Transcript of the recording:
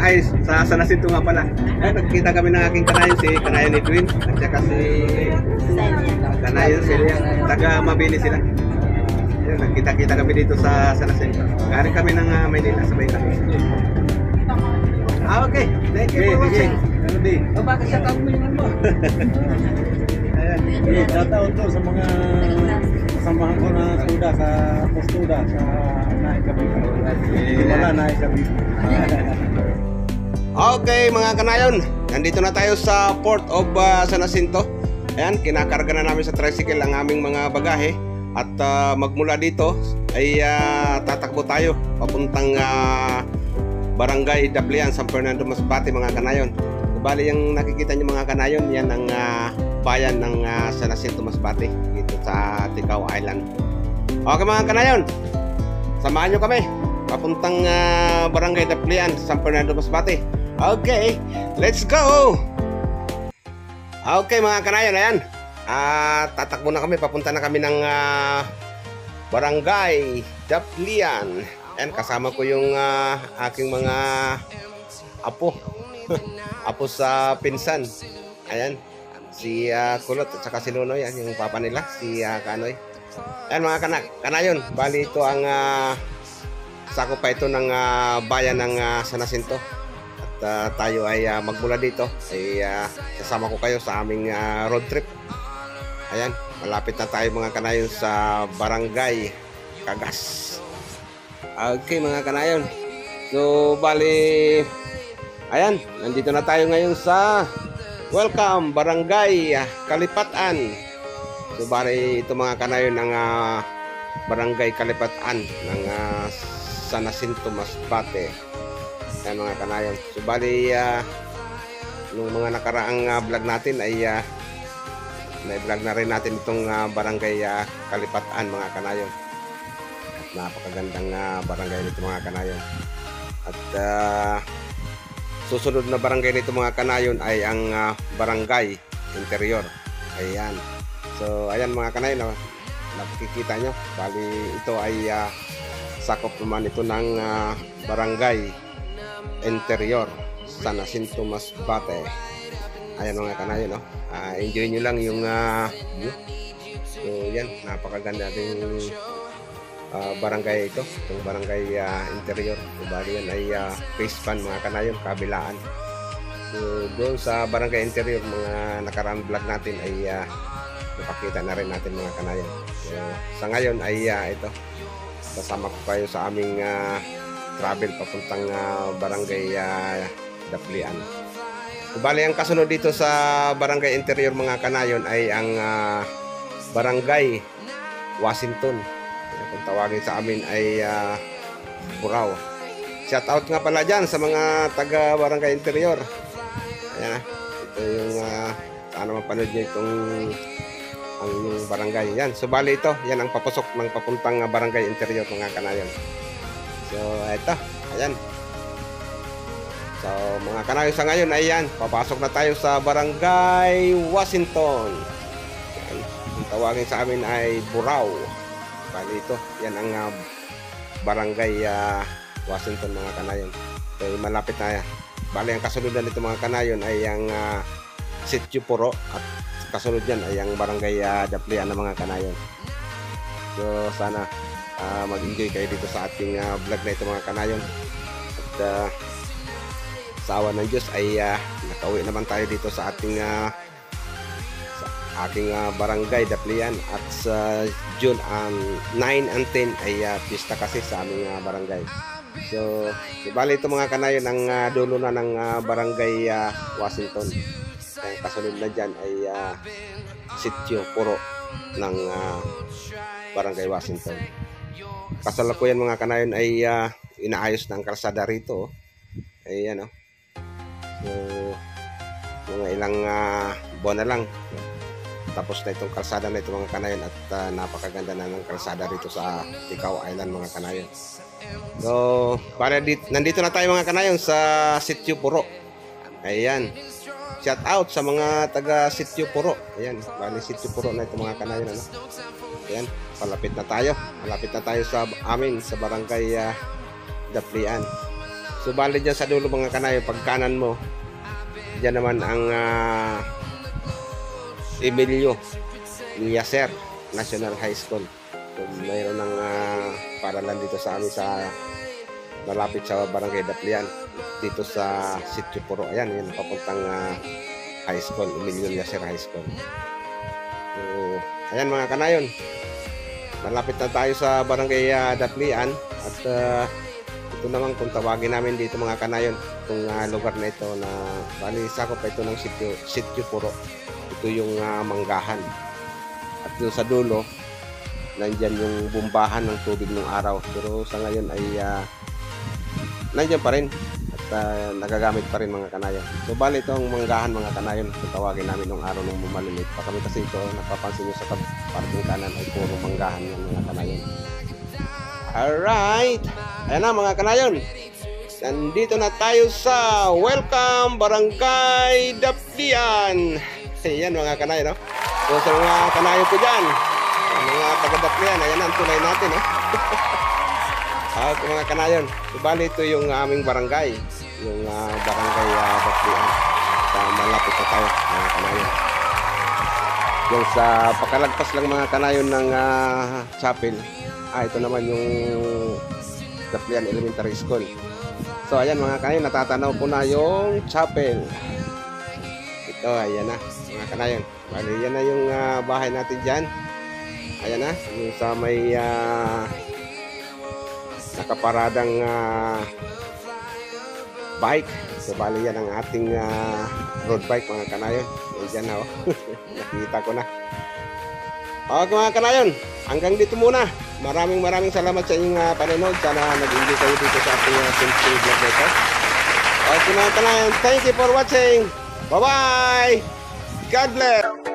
ay sa San Jacinto nga pala. Ay, nagkita kami ng aking kanayon, si Kanayon Edwin, at saka si Kanayon Celia, taga Mabini sila. Ayun, nagkita-kita kami dito sa San Jacinto. Galing kami ng Maynila, sabay kami. Okay, thank you for watching. O bakit siya tawag mo yung ano? Ayan. Shoutout to sa mga kasamahan ko na tuda sa postuda sa Naikabi. Wala Naikabi. Okay mga kanayon, nandito na tayo sa Port of San Jacinto. Ayan, kinakarga na namin sa tricycle ang aming mga bagahe. At magmula dito ay tatakbo tayo papuntang Barangay Daplian, San Fernando Masbate mga kanayon. Bali yung nakikita niyo mga kanayon, yan ang bayan ng San Jacinto Masbate dito sa Ticao Island. Okay mga kanayon, samahan nyo kami papuntang Barangay Daplian, San Fernando Masbate. Okay, let's go! Okay mga kanayon, ayan, tatakbo na kami, papunta na kami ng Barangay Daplian. Ayan, kasama ko yung aking mga apo. Apo sa pinsan. Ayan, si Kulot at saka si Nunoy, yan yung papa nila, si Kanoy. Ayan mga kanayon, bali ito ang sakop pa ito ng bayan ng San Jacinto. At tayo ay magmula dito ay kasama ko kayo sa aming road trip. Ayan, malapit na tayo mga kanayon sa Barangay Cagas. Okay mga kanayon, so bali ayan, nandito na tayo ngayon sa welcome Barangay Kalipatan. So bali ito mga kanayon ng Barangay Kalipatan ng San Jacinto Masbate. Ayan mga kanayon, so bali nung mga nakaraang vlog natin ay na-vlog na rin natin itong Barangay Kalipatan mga kanayon. Napakagandang barangay nito mga kanayon. At susunod na barangay nito mga kanayon ay ang Barangay Interior. Ayan. So ayan mga kanayon, nakikita nyo, bali ito ay sakop naman ito ng Barangay Interior, San Jacinto Masbate. Ayan mga kanayon, enjoy nyo lang yung view. So yan, napakaganda din barangay ito, itong Barangay Interior. Bali yan ay face pan mga kanayon, kabilaan. So doon sa Barangay Interior, mga nakaraang vlog natin ay napakita na rin natin mga kanayon. So sa ngayon ay ito, kasama ko kayo sa aming travel papuntang Barangay Daplian. So bali ang kasunod dito sa Barangay Interior mga kanayon ay ang Barangay Washington. Kung tawagin sa amin ay Burao. Shout out nga pala dyan sa mga taga Barangay Interior. Ayan, ito yung sana mapanood nyo itong ang barangay. Yan, so bali ito, yan ang papasok ng papuntang Barangay Interior mga kanayon. So ito, ayan. So mga kanayon sa ngayon ay yan, papasok na tayo sa Barangay Washington. Yan, kung tawagin sa amin ay Burao. Bali ito, yan ang Barangay Washington mga kanayon. So malapit na yan. Bali ang kasunod nito mga kanayon ay ang Sitio Puro, at kasunod yan ay ang Barangay Daplian na mga kanayon. So sana mag-enjoy kayo dito sa ating vlog na ito mga kanayon. At sa awa ng Diyos ay nakauwi naman tayo dito sa ating Barangay Daplian. At sa June 9 and 10 ay pista kasi sa aming barangay. So bali ito mga kanayon ang dulo na ng Barangay Washington. Ang kasunod na dyan ay Sitio Puro ng Barangay Washington. Kasalukuyan mga kanayon ay inaayos na ang kalsada rito. Ayan, so mga ilang buwan na lang tapos na itong kalsada na ito mga kanayon. At napakaganda na ng kalsada rito sa Ticao Island mga kanayon. So nandito na tayo mga kanayon sa Sitio Puro. Ayan, shout out sa mga taga Sitio Puro. Ayan, bali Sitio Puro na ito mga kanayon. Ayan, malapit na tayo sa amin sa Barangay Daplian. So bali dyan sa dulo mga kanayon, pag kanan mo, dyan naman ang Emilio Yaser National High School. So, mayroon ng paralan dito sa amin sa malapit sa Barangay Daplian, dito sa Sitio Puro. Ayan, yun papuntang high school, Emilio Yaser High School. So, ayan mga kanayon, malapit na tayo sa Barangay Daplian at ito naman kung tawagin namin dito mga kanayon, itong lugar na ito na bali sakop pa ito ng Sitio Puro. Ito yung manggahan. At yung sa dulo, nandyan yung bumbahan ng tubig ng araw. Pero sa ngayon ay nandyan pa rin at nagagamit pa rin mga kanayon. So bali ito ang manggahan mga kanayon kung tawagin namin ng araw ng bumalimit. Pa kami kasi ito, napapansin nyo sa parting kanan ay puro manggahan yan mga kanayon. Alright, ayan na mga kanayon, nandito na tayo sa Welcome Barangay Daplian. Ayan mga kanayon, no? So sa mga kanayon ko dyan, mga taga-Daplian, ayan ang tulay natin, no? Mga kanayon, bali ito yung aming barangay, yung barangay Daplian. Malapit na tayo mga kanayon. Yung sa pakalagpas lang mga kanayon ng chapel, ito naman yung Daplian Elementary School. So ayan mga kanayon, natatanaw po na yung chapel. Ito, ayan na mga kanayon. Bali, yan na yung bahay natin dyan. Ayan na, yung sa may nakaparadang bike. So bali yan ang ating road bike mga kanayon. Yan dyan na, oh. Nakita ko na. Okay mga kanayon, hanggang dito muna. Maraming salamat sa inyong panonood. Sana nag-enjoy kayo dito sa ating simple vlog na ito. Okay mga kanayon, thank you for watching. Bye-bye! God bless!